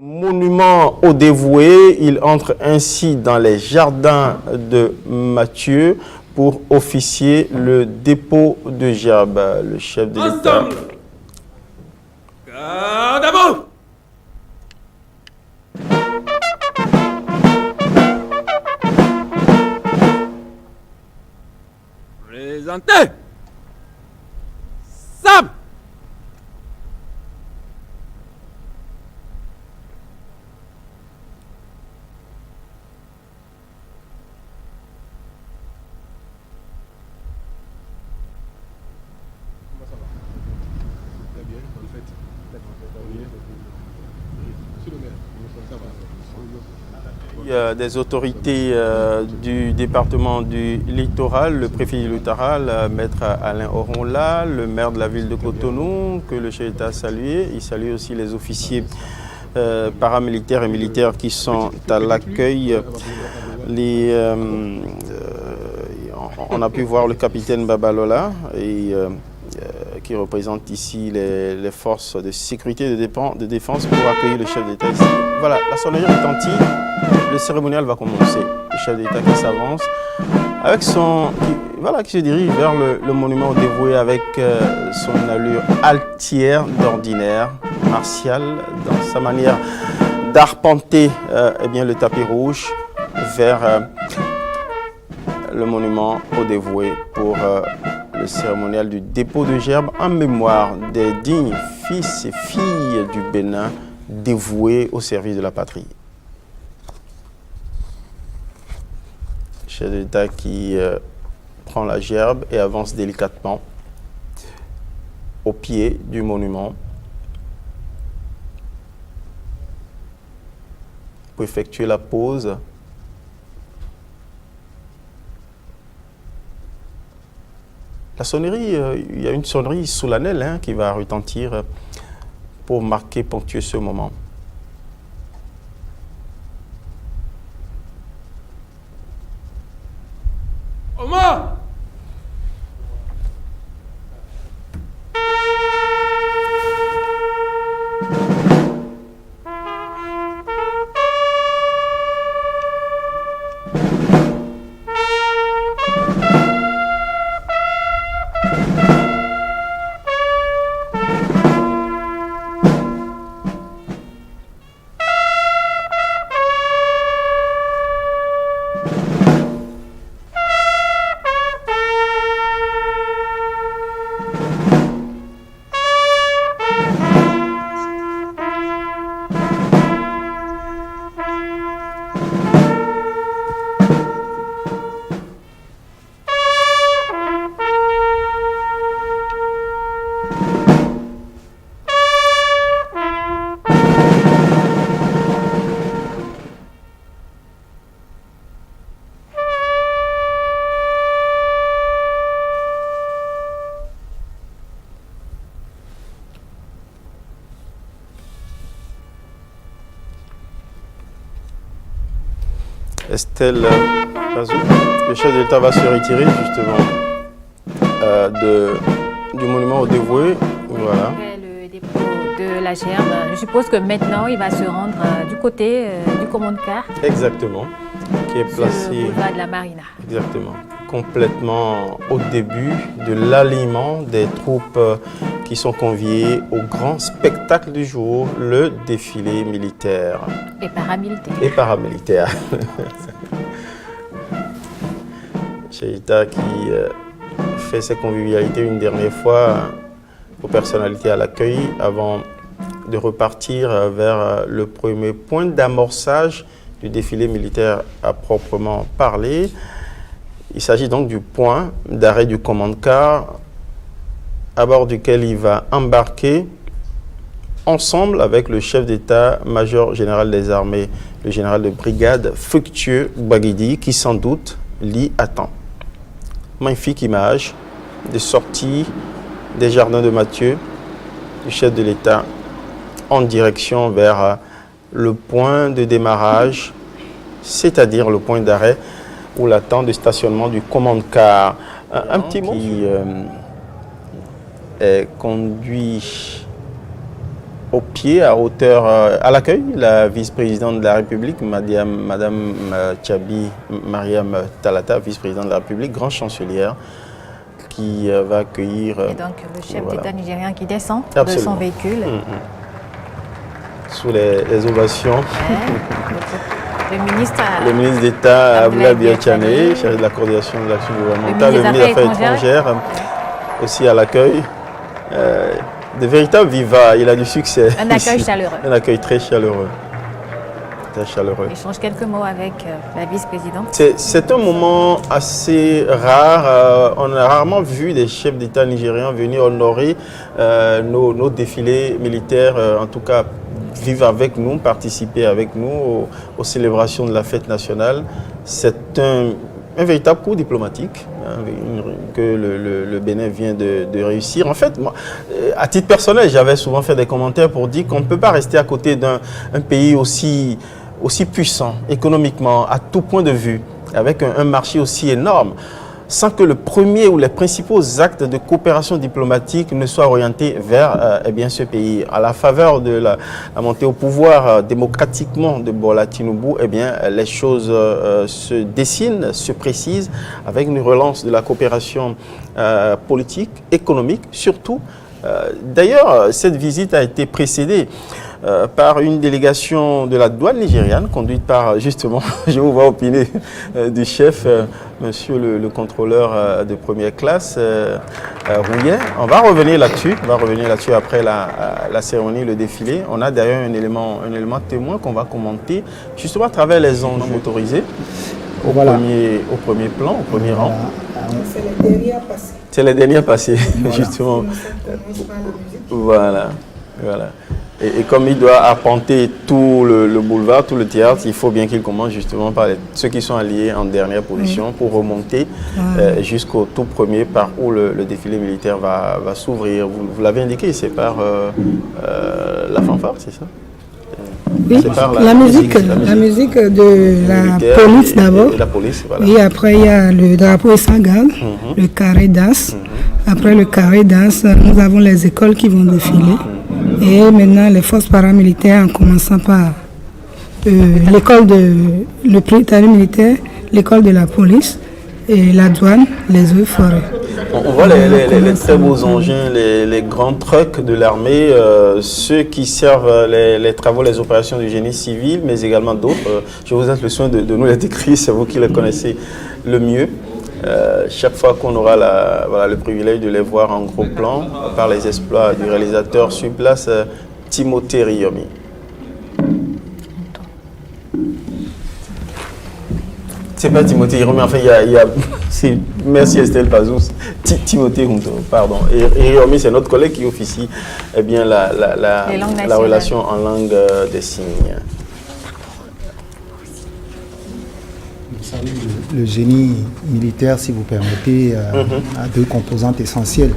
Monument aux dévoués, il entre ainsi dans les jardins de Matthieu pour officier le dépôt de gerbe. Le chef de l'État. Ensemble. Garde à vous. Présentez. Sable. Des autorités du département du littoral, le préfet du littoral, maître Alain Oronla, le maire de la ville de Cotonou, que le chef d'État a salué. Il salue aussi les officiers paramilitaires et militaires qui sont à l'accueil. On a pu voir le capitaine Babalola qui représente ici les forces de sécurité et de défense pour accueillir le chef d'État ici. Voilà, la sonnerie retentit, le cérémonial va commencer. Le chef d'État qui s'avance, avec qui se dirige vers le monument dévoué avec son allure altière d'ordinaire, martiale, dans sa manière d'arpenter le tapis rouge vers le monument au dévoué pour le cérémonial du dépôt de gerbe en mémoire des dignes fils et filles du Bénin dévoués au service de la patrie. Chef de l'État qui prend la gerbe et avance délicatement au pied du monument pour effectuer la pose. La sonnerie, il y a une sonnerie solennelle qui va retentir pour marquer, ponctuer ce moment. Omar. Estelle Pazou, le chef de l'État va se retirer justement du monument au dévoué. Voilà. Après le dépôt de la gerbe, je suppose que maintenant il va se rendre du côté du commande-car. Exactement. Qui est placé. Sur le boulevard de la Marina. Exactement. Complètement au début de l'alignement des troupes qui sont conviées au grand spectacle du jour, le défilé militaire. Et paramilitaire. Et paramilitaire. Chef d'État qui fait ses convivialités une dernière fois aux personnalités à l'accueil avant de repartir vers le premier point d'amorçage du défilé militaire à proprement parler. Il s'agit donc du point d'arrêt du commande-car à bord duquel il va embarquer ensemble avec le chef d'état-major général des armées, le général de brigade Fructueux Baguidi, qui sans doute l'y attend. Magnifique image de sortie des jardins de Matthieu, du chef de l'État, en direction vers le point de démarrage, c'est-à-dire le point d'arrêt ou l'attente de stationnement du commande-car. Un petit mot qui est conduit au pied, à hauteur, à l'accueil, la vice-présidente de la République, Madame Tchabi Mariam Talata, vice-présidente de la République, grande chancelière, qui va accueillir... Et donc le chef voilà. d'État nigérien qui descend Absolument. de son véhicule. Sous les ovations. Ouais. Le ministre d'État Abdoulaye Abdoulaye Biachane, Biachane, chargé de la coordination de l'action gouvernementale, le le ministre ministre des des Affaires étrangères, aussi à l'accueil. De véritables vivats, il a du succès. Un accueil ici. chaleureux. Un accueil très chaleureux. Très chaleureux. Échange quelques mots avec la vice-présidente. C'est un moment assez rare. On a rarement vu des chefs d'État nigériens venir honorer nos défilés militaires, en tout cas vivre avec nous, participer avec nous aux célébrations de la fête nationale. C'est un véritable coup diplomatique que le Bénin vient de réussir. En fait, moi, à titre personnel, j'avais souvent fait des commentaires pour dire qu'on ne peut pas rester à côté d'un pays aussi puissant économiquement, à tout point de vue, avec un marché aussi énorme, sans que le premier ou les principaux actes de coopération diplomatique ne soient orientés vers ce pays. À la faveur de la montée au pouvoir démocratiquement de Bola Tinubu, les choses se dessinent, se précisent, avec une relance de la coopération politique, économique, surtout. D'ailleurs, cette visite a été précédée par une délégation de la douane nigériane, conduite par, justement, je vous vois opiner, du chef, monsieur le contrôleur de première classe, Rouillet. On va revenir là-dessus après la cérémonie, le défilé. On a d'ailleurs un élément témoin qu'on va commenter, justement à travers les anges motorisés, au premier plan, au premier rang. C'est les derniers passés, justement. Voilà. Et comme il doit arpenter tout le boulevard, tout le théâtre, il faut bien qu'il commence justement par ceux qui sont alliés en dernière position pour remonter jusqu'au tout premier par où le défilé militaire va s'ouvrir. Vous l'avez indiqué, c'est par la fanfare, c'est ça? Oui, la musique de la police d'abord. Voilà. Et après, il y a le drapeau et sa garde, le carré d'as. Après le carré d'as, nous avons les écoles qui vont défiler. Et maintenant, les forces paramilitaires, en commençant par l'école le prétendant militaire, l'école de la police, et la douane, les eaux et forêts. On voit les très beaux engins, les grands trucks de l'armée, ceux qui servent les travaux, les opérations du génie civil, mais également d'autres. Je vous laisse le soin de nous les décrire, c'est vous qui les connaissez le mieux. Chaque fois qu'on aura le privilège de les voir en gros plan, par les exploits du réalisateur sur place, Timothée Riyomi. C'est pas Timothée Riyomi, enfin il y a merci Estelle Pazous, Timothée Hunto, pardon. Et Riyomi, c'est notre collègue qui officie la relation en langue des signes. Le génie militaire, si vous permettez, a deux composantes essentielles.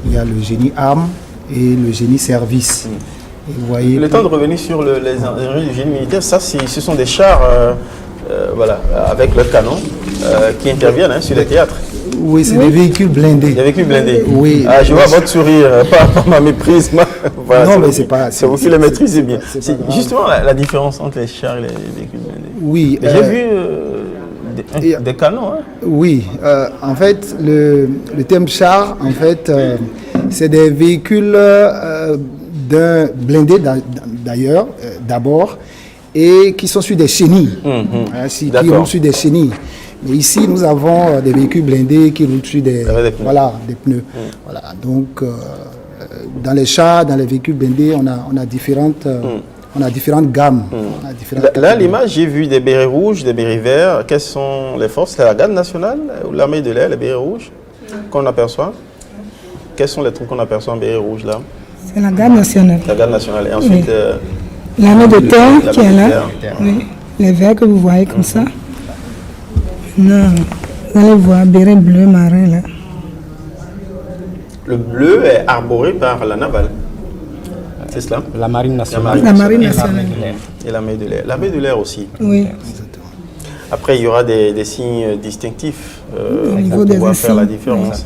Il y a le génie arme et le génie service. Et vous voyez, le temps de revenir sur les ingénieurs du génie militaire, ce sont des chars avec le canon qui interviennent sur les théâtres. Oui, c'est des véhicules blindés. Des véhicules blindés. Oui. Je vois votre sourire, pas ma méprise. Voilà, non, mais c'est pas. C'est vous qui les maîtrisez bien. C'est justement la différence entre les chars et les véhicules blindés. Oui. J'ai vu des canons. Hein. Oui. En fait, le terme char, en fait, c'est des véhicules d'un blindé d'ailleurs, d'abord, et qui sont sur des chenilles. Qui roulent sur des chenilles. Mais ici, nous avons des véhicules blindés qui roulent sur des pneus. Voilà. Donc, dans les chars, dans les véhicules blindés, on a différentes gammes. Là, l'image, j'ai vu des bérets rouges, des bérets verts. Quelles sont les forces? C'est la garde nationale ou l'armée de l'air, les bérets rouges qu'on aperçoit? Quels sont les trucs qu'on aperçoit en bérets rouges là? C'est la garde nationale. La garde nationale. Et ensuite, l'armée de terre qui est là. Oui. Les verts que vous voyez comme ça. Non, vous allez voir, béret bleu marin là. Le bleu est arboré par la navale. C'est cela? La marine nationale. La marine nationale. Et l'armée de l'air. L'armée de l'air aussi. Oui. Après, il y aura des signes distinctifs pour pouvoir faire la différence.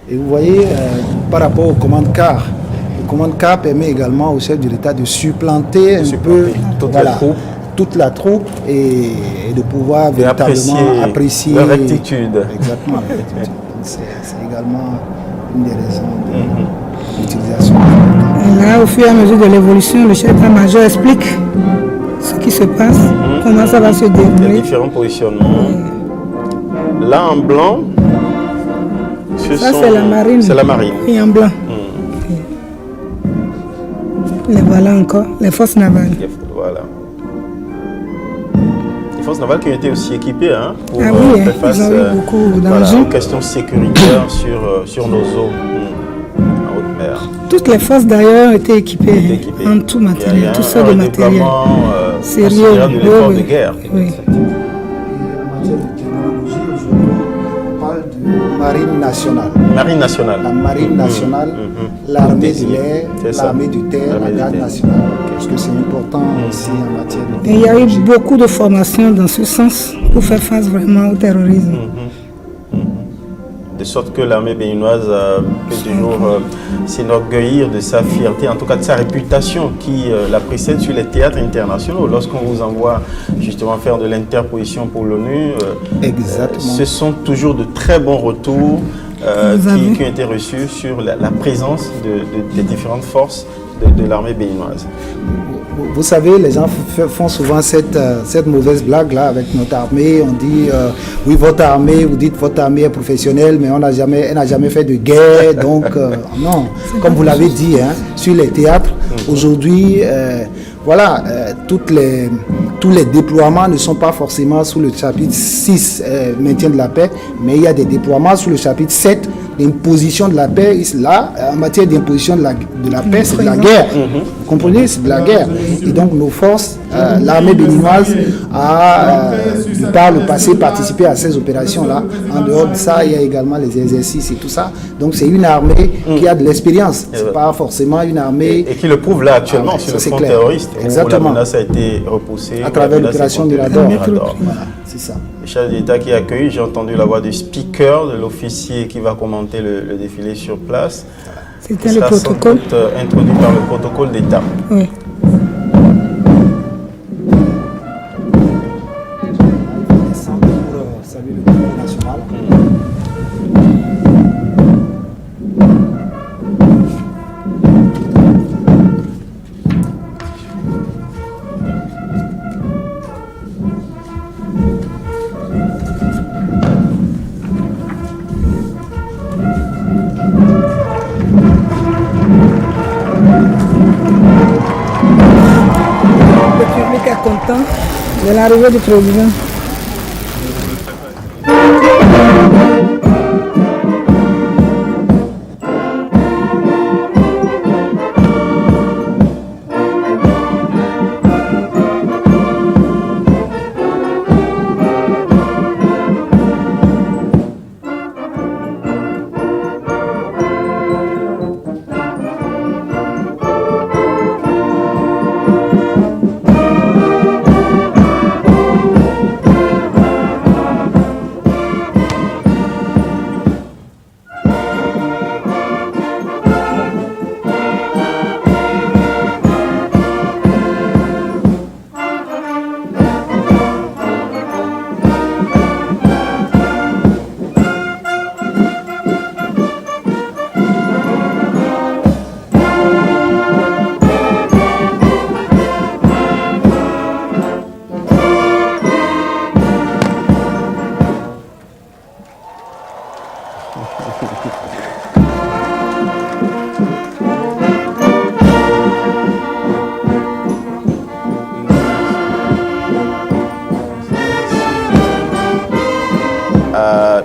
Et vous voyez, par rapport aux commandes car, les commande K permet également au chef de l'État de supplanter un peu toute la troupe. Toute la troupe et de pouvoir véritablement apprécier la rectitude. Exactement, la rectitude. Donc c'est également une des raisons de l'utilisation. Et là, au fur et à mesure de l'évolution, le chef d'état-major explique ce qui se passe, comment ça va se Il y a dérouler. différents positionnements. Là, en blanc, Ça, c'est la marine. C'est la marine. Et en blanc. Les voilà encore, les forces navales. Voilà. Les forces navales qui ont été aussi équipées pour Ah oui, faire face ils ont eu beaucoup d'enjeux. aux questions sécuritaires sur nos eaux en haute mer. Toutes les forces d'ailleurs étaient équipées en tout matériel, tout ça de matériel. Sérieux de l'effort de guerre. Oui. En matière de technologie, aujourd'hui, on parle de marine nationale. Marine nationale. La marine nationale, l'armée de l'air, C'est ça. l'armée de terre, la garde nationale. Parce que c'est important aussi en matière de Et il y a eu technologie. beaucoup de formations dans ce sens pour faire face vraiment au terrorisme. De sorte que l'armée béninoise peut toujours s'enorgueillir de sa fierté, en tout cas de sa réputation qui la précède sur les théâtres internationaux. Lorsqu'on vous envoie justement faire de l'interposition pour l'ONU, Exactement. ce sont toujours de très bons retours qui ont été reçus sur la présence des différentes forces de l'armée béninoise. Vous savez, les gens font souvent cette mauvaise blague-là avec notre armée. On dit, oui, votre armée, vous dites votre armée est professionnelle, mais elle n'a jamais fait de guerre. Donc, non, comme vous l'avez dit, sur les théâtres, aujourd'hui, voilà, tous les déploiements ne sont pas forcément sous le chapitre 6, maintien de la paix, mais il y a des déploiements sous le chapitre 7, l'imposition de la paix. Là, en matière d'imposition de la paix, c'est de la guerre. Vous comprenez, c'est de la guerre. Et donc nos forces, l'armée béninoise a, par le passé, participé à ces opérations-là. En dehors de ça, il y a également les exercices et tout ça. Donc c'est une armée qui a de l'expérience. C'est pas forcément une armée... Et qui le prouve là actuellement sur le front terroriste, où la menace a été repoussée. À travers l'opération Mirador. Voilà, c'est ça. Le chef d'État qui a accueilli, j'ai entendu la voix du speaker, de l'officier qui va commenter le défilé sur place. C'était le protocole. Introduit par le protocole d'État. Oui. Pour saluer le gouvernement national. Le public est content de l'arrivée du président.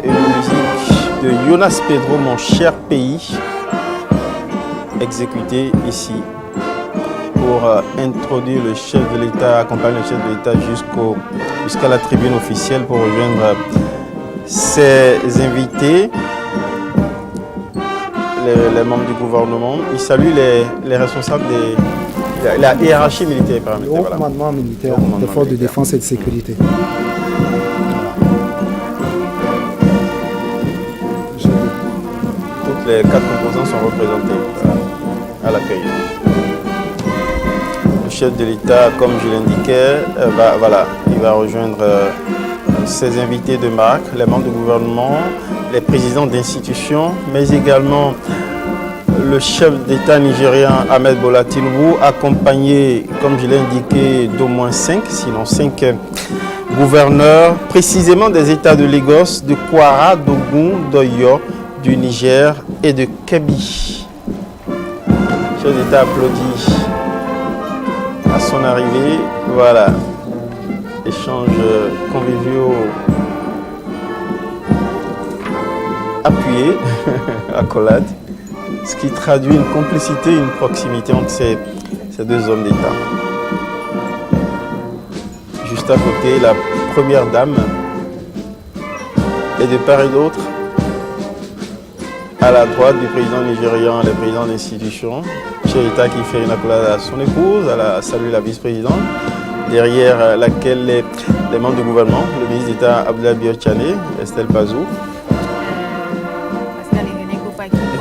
Une musique de Jonas Pedro, Mon cher pays, exécutée ici pour introduire le chef de l'État, accompagner le chef de l'État jusqu'à la tribune officielle pour rejoindre ses invités, les membres du gouvernement. Il salue les responsables de la hiérarchie militaire. Le haut commandement militaire des forces de défense et de sécurité. Toutes les 4 composants sont représentés. à l'accueil. Le chef de l'État, comme je l'indiquais, il va rejoindre ses invités de marque, les membres du gouvernement, les présidents d'institutions, mais également le chef d'État nigérien Ahmed Bola Tinubu, accompagné, comme je l'ai indiqué, d'au moins 5, sinon 5 gouverneurs, précisément des États de Lagos, de Kwara, d'Ogun, d'Oyo, du Niger et de Kebbi. Le chef d'État applaudit à son arrivée. Voilà, échanges conviviaux appuyés, accolades, ce qui traduit une complicité, une proximité entre ces deux hommes d'État. Juste à côté, la première dame, et de part et d'autre, à la droite du président nigérian, le président d'institution, chef d'État qui fait une accolade à son épouse, elle salue la vice-présidente, derrière laquelle les membres du gouvernement, le ministre d'État Abdoulaye Biotchane, Estelle Bazou.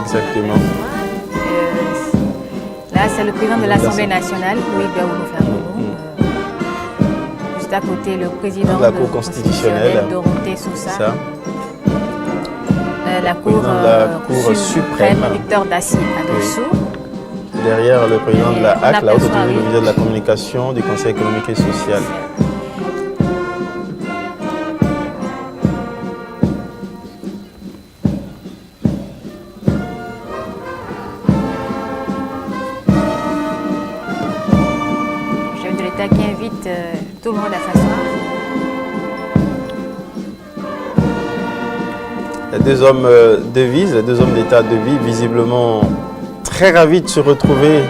Exactement. Là, c'est le président de l'Assemblée nationale, Louis Gaoulou. Juste à côté, le président de la Cour constitutionnelle, Dorothée Sousa. Ça. La Cour suprême, Victor Dassi Adossou. Derrière le président de la HAC, la Haute Autorité du ministère de la Communication, du Conseil économique et social. Chef de l'État qui invite tout le monde à s'asseoir. Les deux hommes les deux hommes d'État de vie, visiblement très ravis de se retrouver